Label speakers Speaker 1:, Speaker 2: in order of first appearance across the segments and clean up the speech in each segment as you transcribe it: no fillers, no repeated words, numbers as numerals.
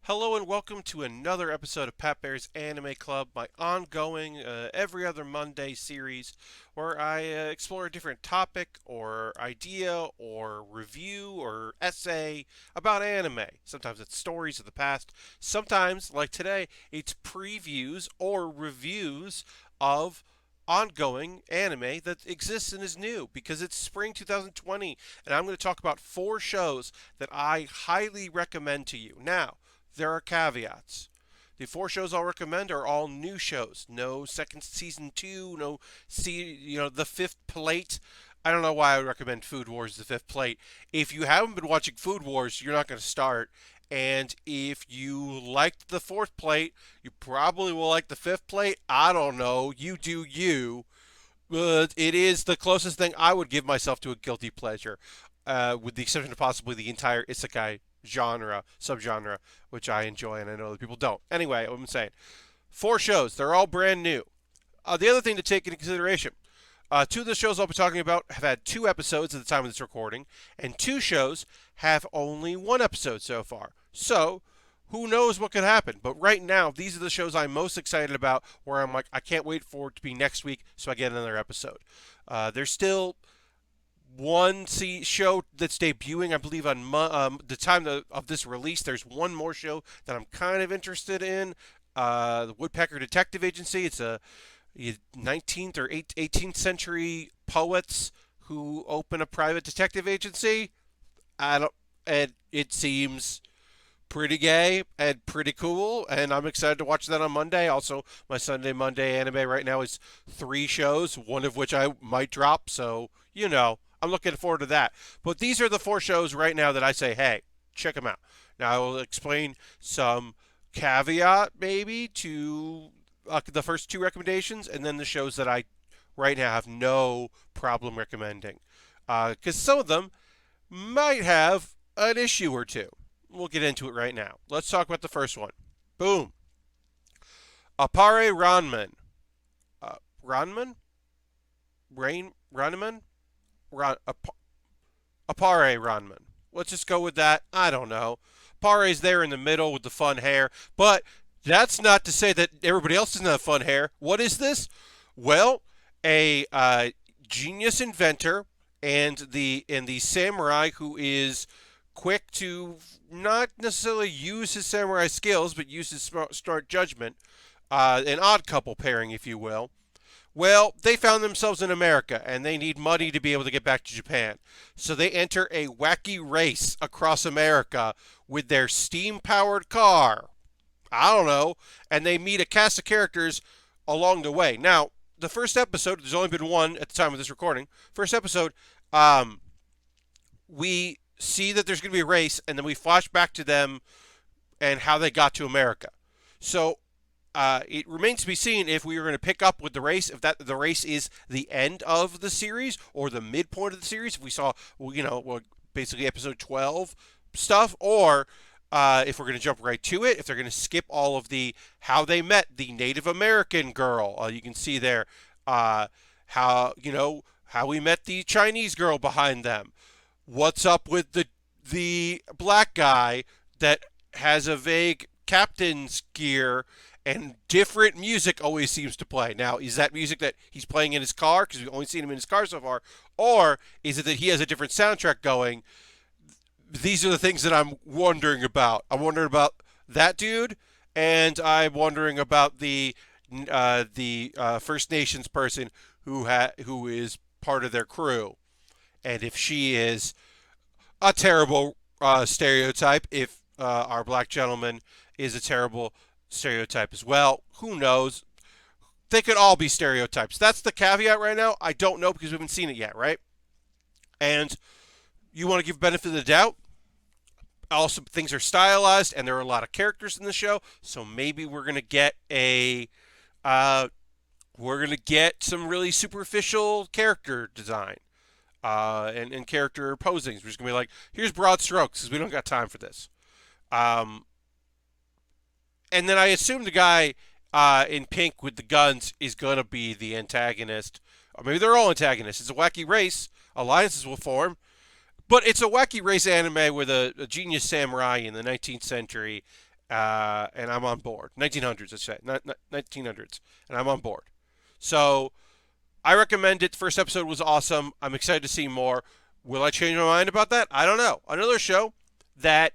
Speaker 1: Hello and welcome to another episode of Pat Bear's Anime Club, my ongoing every other Monday series where I explore a different topic or idea or review or essay about anime. Sometimes it's stories of the past, sometimes, like today, it's previews or reviews of ongoing anime that exists and is new because it's spring 2020 and I'm going to talk about four shows that I highly recommend to you. Now, there are caveats. The four shows I'll recommend are all new shows. No second season two. No the fifth plate. I don't know why I would recommend Food Wars the fifth plate. If you haven't been watching Food Wars, you're not going to start. And if you liked the fourth plate, you probably will like the fifth plate. I don't know. You do you. But it is the closest thing I would give myself to a guilty pleasure, with the exception of possibly the entire isekai subgenre, which I enjoy and I know that people don't. Anyway, what I'm saying, four shows, they're all brand new. The other thing to take into consideration, two of the shows I'll be talking about have had two episodes at the time of this recording, and two shows have only one episode so far. So, who knows what could happen? But right now, these are the shows I'm most excited about, where I'm like, I can't wait for it to be next week so I get another episode. There's still one show that's debuting, I believe, on the time of this release. There's one more show that I'm kind of interested in. The Woodpecker Detective Agency. It's a 19th or 18th century poets who open a private detective agency. And it seems pretty gay and pretty cool, and I'm excited to watch that on Monday. Also, my Sunday Monday anime right now is three shows, one of which I might drop, so I'm looking forward to that. But these are the four shows right now that I say, hey, check them out. Now I will explain some caveat maybe to the first two recommendations, and then the shows that I right now have no problem recommending, because some of them might have an issue or two. We'll get into it right now. Let's talk about the first one. Boom. APPARE-RANMAN. Ranman? Ranman? APPARE-RANMAN. Let's just go with that. I don't know. Aparri's there in the middle with the fun hair, but that's not to say that everybody else doesn't have fun hair. What is this? Well, a genius inventor and the samurai who is quick to not necessarily use his samurai skills, but use his smart judgment, an odd couple pairing, if you will. Well, they found themselves in America, and they need money to be able to get back to Japan. So they enter a wacky race across America with their steam-powered car. I don't know. And they meet a cast of characters along the way. Now, the first episode, there's only been one at the time of this recording. First episode, we see that there's going to be a race, and then we flash back to them and how they got to America. So it remains to be seen if we are going to pick up with the race, if that the race is the end of the series or the midpoint of the series. If we saw, basically episode 12 stuff, or if we're going to jump right to it, if they're going to skip all of the how they met the Native American girl. You can see there how we met the Chinese girl behind them. What's up with the black guy that has a vague captain's gear and different music always seems to play? Now, is that music that he's playing in his car because we've only seen him in his car so far, or is it that he has a different soundtrack going? These are the things that I'm wondering about. I'm wondering about that dude, and I'm wondering about the First Nations person who is part of their crew, and if she is a terrible stereotype, if our black gentleman is a terrible stereotype as well. Who knows? They could all be stereotypes. That's the caveat right now. I don't know because we haven't seen it yet, right? And you want to give benefit of the doubt. Also, things are stylized, and there are a lot of characters in the show, so maybe we're gonna get some really superficial character design. And character posings. We're just going to be like, here's broad strokes because we don't got time for this. And then I assume the guy in pink with the guns is going to be the antagonist. Or maybe they're all antagonists. It's a wacky race. Alliances will form. But it's a wacky race anime with a genius samurai in the 19th century and I'm on board. 1900s, let's say, not 1900s, and I'm on board. So I recommend it. The first episode was awesome. I'm excited to see more. Will I change my mind about that? I don't know. Another show that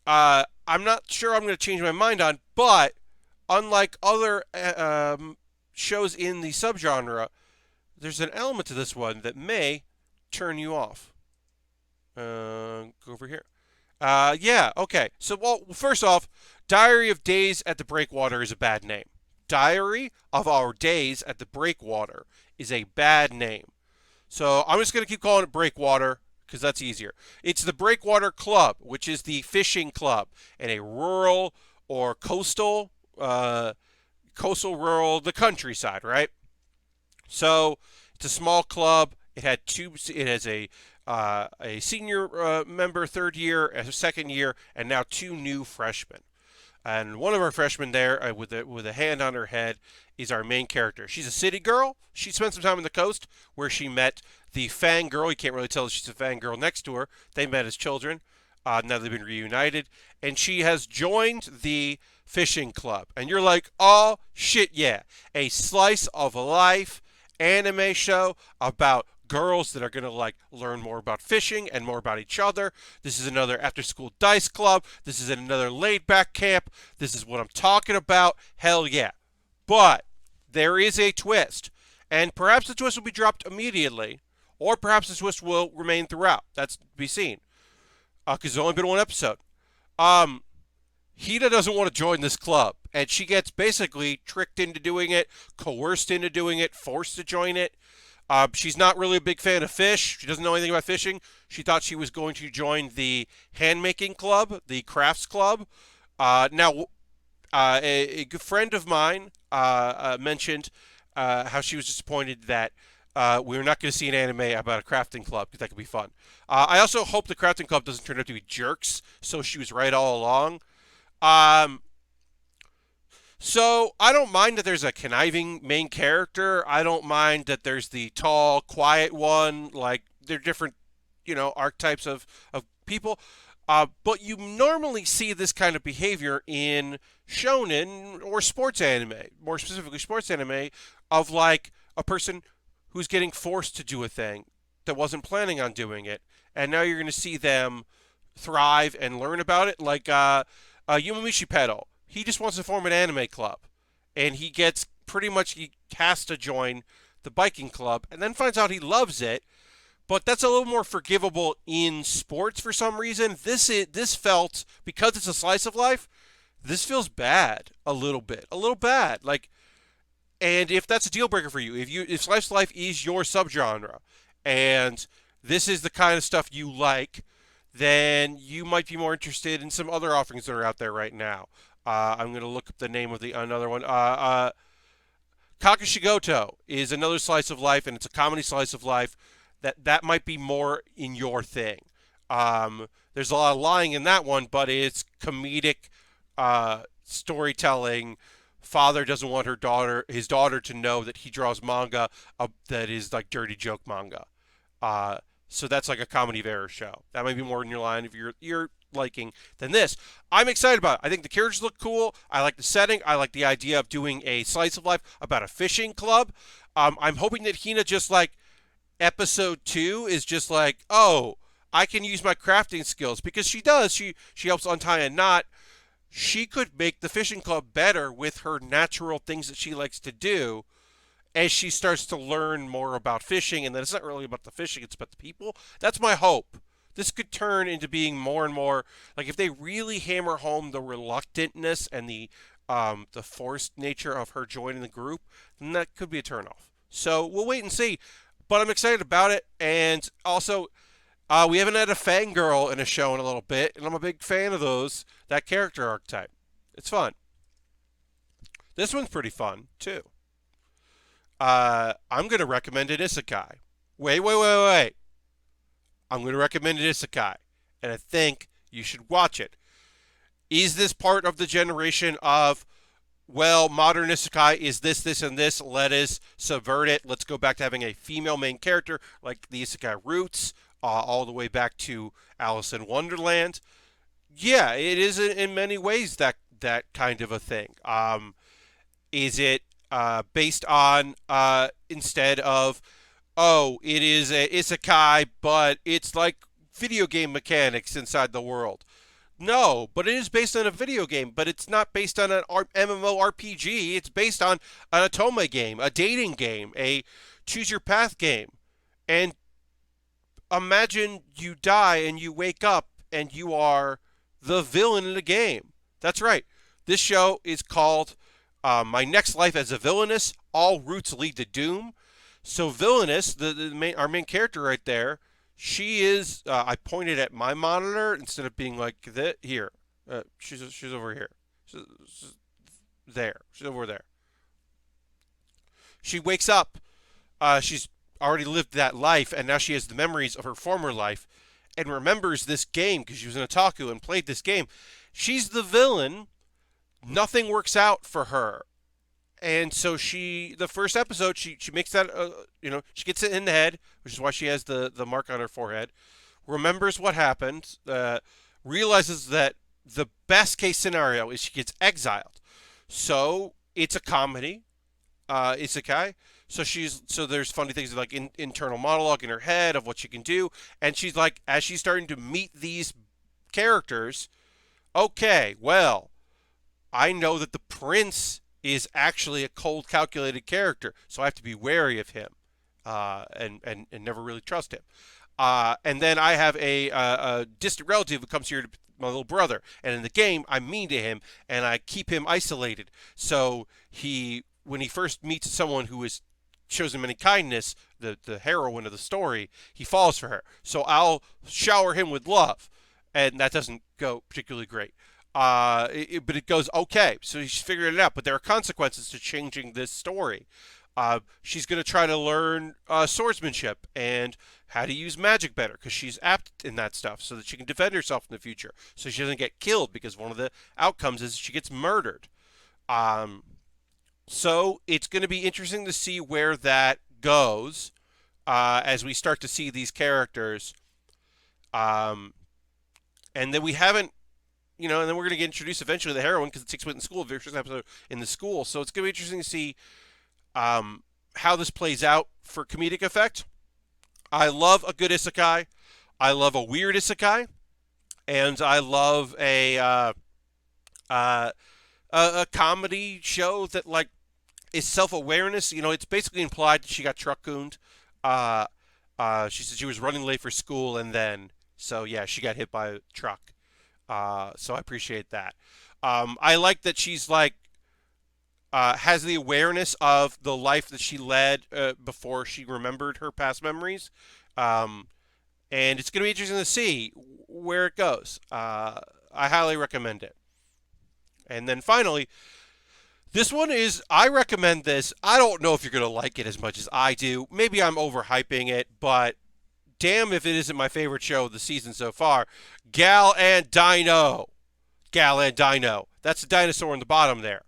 Speaker 1: I'm not sure I'm going to change my mind on, but unlike other shows in the subgenre, there's an element to this one that may turn you off. Go over here. Yeah, okay. So, well, first off, Diary of Days at the Breakwater is a bad name. Diary of Our Days at the Breakwater is a bad name. So I'm just going to keep calling it Breakwater because that's easier. It's the Breakwater Club, which is the fishing club in a rural or rural, the countryside, right? So it's a small club. It had two. It has a senior member, third year, a second year, and now two new freshmen. And one of our freshmen there, with a hand on her head, is our main character. She's a city girl. She spent some time on the coast where she met the Fang girl. You can't really tell if she's a Fang girl next to her. They met as children. Now they've been reunited. And she has joined the fishing club. And you're like, oh, shit, yeah. A slice of life anime show about girls that are going to like learn more about fishing and more about each other. This is another after school dice club. This is another laid back camp. This is what I'm talking about. Hell yeah. But there is a twist. And perhaps the twist will be dropped immediately, or perhaps the twist will remain throughout. That's to be seen. Because there's only been one episode. Hina doesn't want to join this club, and she gets basically tricked into doing it, coerced into doing it, forced to join it. She's not really a big fan of fish. She doesn't know anything about fishing. She thought she was going to join the handmaking club, the crafts club. A good friend of mine mentioned how she was disappointed that we were not going to see an anime about a crafting club because that could be fun. I also hope the crafting club doesn't turn out to be jerks, so she was right all along. Um, so I don't mind that there's a conniving main character. I don't mind that there's the tall, quiet one. Like they're different, archetypes of people. But you normally see this kind of behavior in shonen or sports anime, more specifically sports anime, of like a person who's getting forced to do a thing that wasn't planning on doing it, and now you're going to see them thrive and learn about it. Like Yumamishi Pedal, he just wants to form an anime club, and he has to join the biking club, and then finds out he loves it. But that's a little more forgivable in sports for some reason. This felt, because it's a slice of life, this feels bad a little bit, bad. Like, and if that's a deal breaker for you, if slice of life is your subgenre, and this is the kind of stuff you like, then you might be more interested in some other offerings that are out there right now. I'm going to look up the name of another one. Kakishigoto is another slice of life, and it's a comedy slice of life that might be more in your thing. There's a lot of lying in that one, but it's comedic storytelling. Father doesn't want his daughter to know that he draws manga that is like dirty joke manga. So that's like a comedy of error show. That might be more in your line if you're liking than this. I'm excited about it. I think the characters look cool. I like the setting. I like the idea of doing a slice of life about a fishing club. I'm hoping that Hina just like episode 2 is just like, oh, I can use my crafting skills, because she does. She helps untie a knot. She could make the fishing club better with her natural things that she likes to do as she starts to learn more about fishing, and then it's not really about the fishing, it's about the people. That's my hope. This could turn into being more and more, like if they really hammer home the reluctantness and the forced nature of her joining the group, then that could be a turnoff. So we'll wait and see. But I'm excited about it, and also we haven't had a fangirl in a show in a little bit, and I'm a big fan of that character archetype. It's fun. This one's pretty fun, too. I'm going to recommend an isekai. Wait. I'm going to recommend an isekai, and I think you should watch it. Is this part of the generation of, well, modern isekai is this, and this, let us subvert it. Let's go back to having a female main character, like the isekai roots, all the way back to Alice in Wonderland? Yeah, it is in many ways that kind of a thing. Is it based on instead of, oh, it is a isekai, but it's like video game mechanics inside the world? No, but it is based on a video game, but it's not based on an MMORPG. It's based on an Otome game, a dating game, a choose your path game. And imagine you die and you wake up and you are the villain in the game. That's right. This show is called My Next Life as a Villainous. All routes lead to doom. So Villainous, our main character right there, she is. I pointed at my monitor instead of being like that. Here, she's over here. She's there. She's over there. She wakes up. She's already lived that life, and now she has the memories of her former life, and remembers this game because she was an otaku and played this game. She's the villain. Nothing works out for her, and so the first episode, she makes that, she gets it in the head, which is why she has the mark on her forehead. Remembers what happened, realizes that the best case scenario is she gets exiled. So it's a comedy, isekai. So there's funny things like internal monologue in her head of what she can do, and she's like, as she's starting to meet these characters, okay, well, I know that the prince is actually a cold, calculated character, so I have to be wary of him, and never really trust him. And then I have a distant relative who comes here to my little brother, and in the game I'm mean to him and I keep him isolated. So when he first meets someone who shows him any kindness, the heroine of the story, he falls for her. So I'll shower him with love, and that doesn't go particularly great. But it goes okay. So she's figured it out. But there are consequences to changing this story. She's going to try to learn swordsmanship and how to use magic better because she's apt in that stuff so that she can defend herself in the future. So she doesn't get killed because one of the outcomes is she gets murdered. Um, so it's going to be interesting to see where that goes as we start to see these characters. Um, and then we haven't, and then we're going to get introduced eventually to the heroine because it takes place in school, the first episode in the school. So it's going to be interesting to see how this plays out for comedic effect. I love a good isekai. I love a weird isekai. And I love a comedy show that, like, is self-awareness. It's basically implied that she got truck-gooned. She said she was running late for school, and then, so yeah, she got hit by a truck. So I appreciate that. I like that she's like, has the awareness of the life that she led before she remembered her past memories. And it's going to be interesting to see where it goes. I highly recommend it. And then finally, this one I recommend this. I don't know if you're going to like it as much as I do. Maybe I'm overhyping it, but damn if it isn't my favorite show of the season so far. Gal and Dino. Gal and Dino. That's the dinosaur in the bottom there.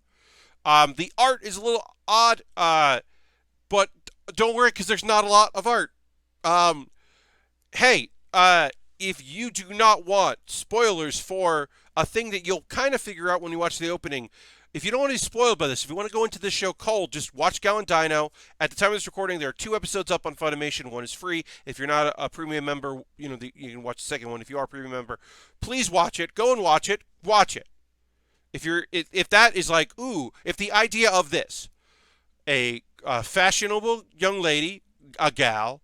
Speaker 1: The art is a little odd, but don't worry because there's not a lot of art. Hey, if you do not want spoilers for a thing that you'll kind of figure out when you watch the opening, if you don't want to be spoiled by this, if you want to go into this show cold, just watch Gal and Dino. At the time of this recording, there are 2 episodes up on Funimation. One is free. If you're not a premium member, you can watch the second one. If you are a premium member, please watch it. Go and watch it. Watch it. If that is like, ooh, if the idea of this, a fashionable young lady, a gal,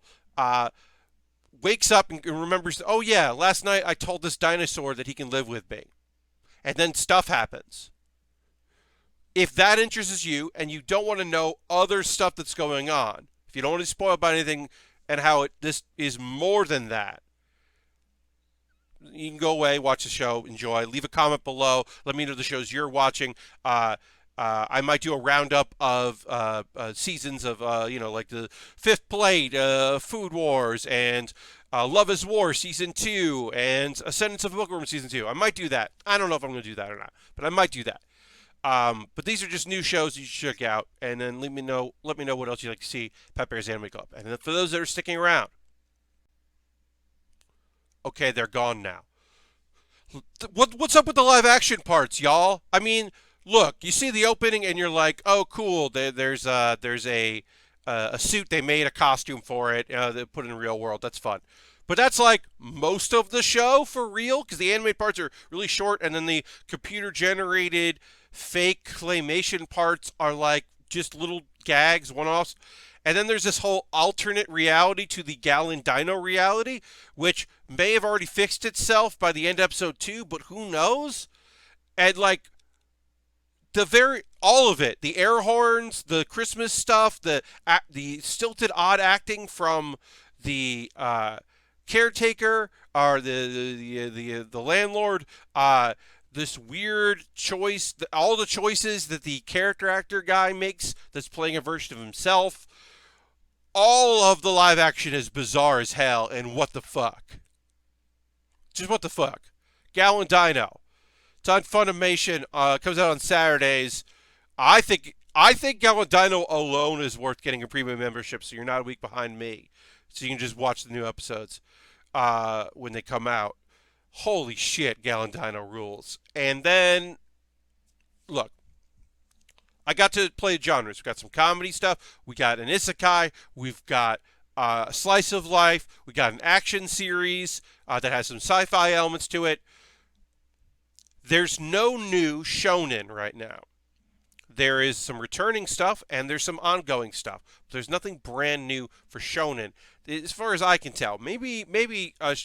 Speaker 1: wakes up and remembers, oh yeah, last night I told this dinosaur that he can live with me, and then stuff happens. If that interests you and you don't want to know other stuff that's going on, if you don't want to be spoiled by anything and how this is more than that, you can go away, watch the show, enjoy. Leave a comment below. Let me know the shows you're watching. I might do a roundup of seasons of, like the Fifth Plate, Food Wars, and Love is War Season 2, and Ascendance of a Bookworm Season 2. I might do that. I don't know if I'm going to do that or not, but I might do that. But these are just new shows you should check out, and then let me know what else you'd like to see Pat Bear's Anime Club. And then for those that are sticking around, okay, they're gone now. What's up with the live action parts, y'all? I mean, look, you see the opening and you're like, oh, cool. There's a suit they made a costume for it. They put it in the real world. That's fun. But that's like most of the show for real, because the animated parts are really short, and then the computer generated fake claymation parts are like just little gags, one offs. And then there's this whole alternate reality to the Gallon Dino reality, which may have already fixed itself by the end of episode 2, but who knows? And like all of it, the air horns, the Christmas stuff, the stilted odd acting from the caretaker or the landlord, this weird choice, all the choices that the character actor guy makes that's playing a version of himself. All of the live action is bizarre as hell, and what the fuck? Just what the fuck? Gallon Dino. It's on Funimation. Comes out on Saturdays. I think Gallon Dino alone is worth getting a premium membership, so you're not a week behind me. So you can just watch the new episodes when they come out. Holy shit, Gallon Dino rules. And then, look, I got to play genres. We got some comedy stuff. We got an isekai. We've got a slice of life. We got an action series that has some sci-fi elements to it. There's no new shonen right now. There is some returning stuff and there's some ongoing stuff. There's nothing brand new for shonen, as far as I can tell. Maybe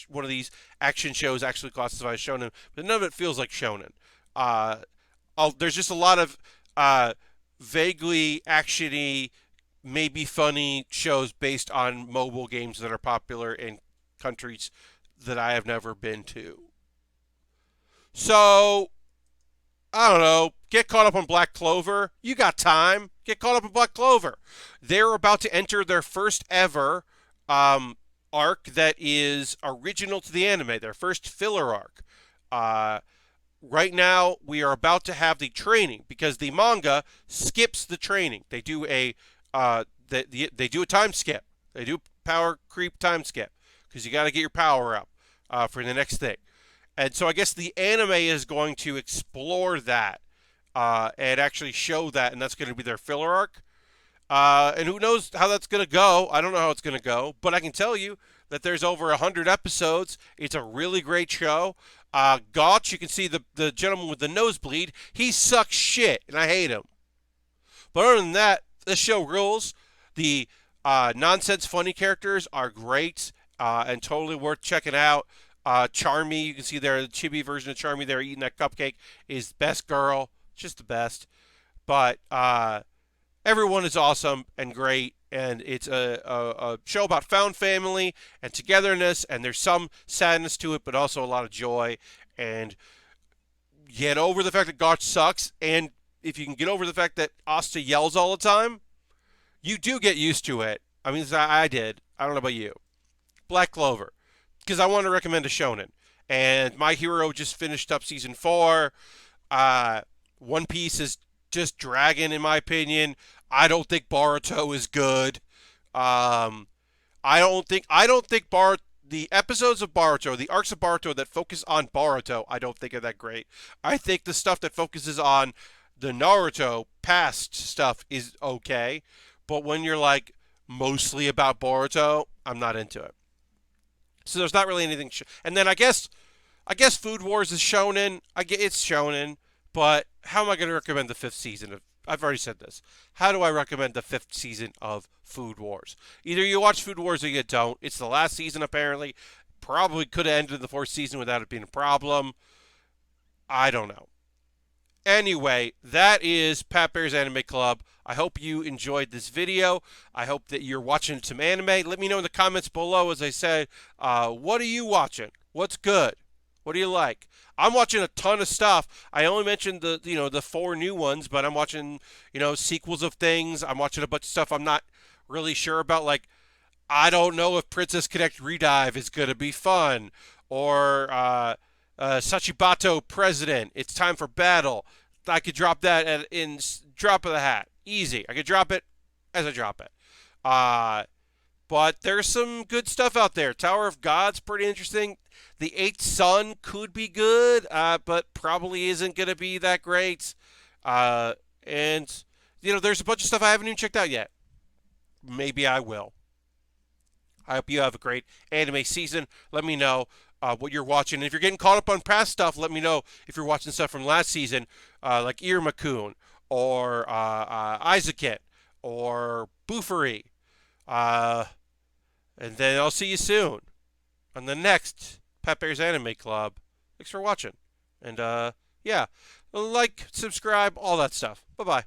Speaker 1: one of these action shows actually classifies shonen, but none of it feels like shonen. Uh, there's just a lot of vaguely actiony, maybe funny shows based on mobile games that are popular in countries that I have never been to. So, I don't know, get caught up on Black Clover. You got time. Get caught up on Black Clover. They're about to enter their first ever arc that is original to the anime, their first filler arc. Uh, right now, we are about to have the training because the manga skips the training. They do a time skip. They do power creep time skip because you got to get your power up for the next thing. And so I guess the anime is going to explore that and actually show that, and that's going to be their filler arc. And who knows how that's going to go? I don't know how it's going to go, but I can tell you that there's over 100 episodes. It's a really great show. Gotch, you can see the gentleman with the nosebleed. He sucks shit, and I hate him. But other than that, this show rules. The nonsense funny characters are great and totally worth checking out. Charmy, you can see there, the chibi version of Charmy there eating that cupcake is best girl. Just the best. But everyone is awesome and great. And it's a show about found family and togetherness. And there's some sadness to it, but also a lot of joy. And get over the fact that Gotch sucks. And if you can get over the fact that Asta yells all the time, you do get used to it. I mean, I did. I don't know about you. Black Clover. Because I want to recommend a shonen. And My Hero just finished up season 4. One Piece is just dragging, in my opinion. I don't think Boruto is good. I don't think the episodes of Boruto, the arcs of Boruto that focus on Boruto, I don't think are that great. I think the stuff that focuses on the Naruto past stuff is okay. But when you're like mostly about Boruto, I'm not into it. So there's not really anything. And then I guess Food Wars is shonen. It's shonen, but how am I going to recommend the 5th season of? I've already said this. How do I recommend the 5th season of Food Wars? Either you watch Food Wars or you don't. It's the last season apparently. Probably could have ended the 4th season without it being a problem. I don't know. Anyway, that is Pat Bear's Anime Club. I hope you enjoyed this video. I hope that you're watching some anime. Let me know in the comments below, as I said, what are you watching? What's good? What do you like? I'm watching a ton of stuff. I only mentioned the 4 new ones, but I'm watching, sequels of things. I'm watching a bunch of stuff I'm not really sure about. Like, I don't know if Princess Connect Redive is going to be fun, or Sachibato President. It's time for battle. I could drop that in drop of the hat. Easy. I could drop it as I drop it. But there's some good stuff out there. Tower of God's pretty interesting. The Eighth Son could be good, but probably isn't going to be that great. And, there's a bunch of stuff I haven't even checked out yet. Maybe I will. I hope you have a great anime season. Let me know what you're watching. And if you're getting caught up on past stuff, let me know if you're watching stuff from last season, like Irma-kun, or Isaac, or Boofery. And then I'll see you soon on the next Pat Bear's Anime Club. Thanks for watching. And yeah, like, subscribe, all that stuff. Bye-bye.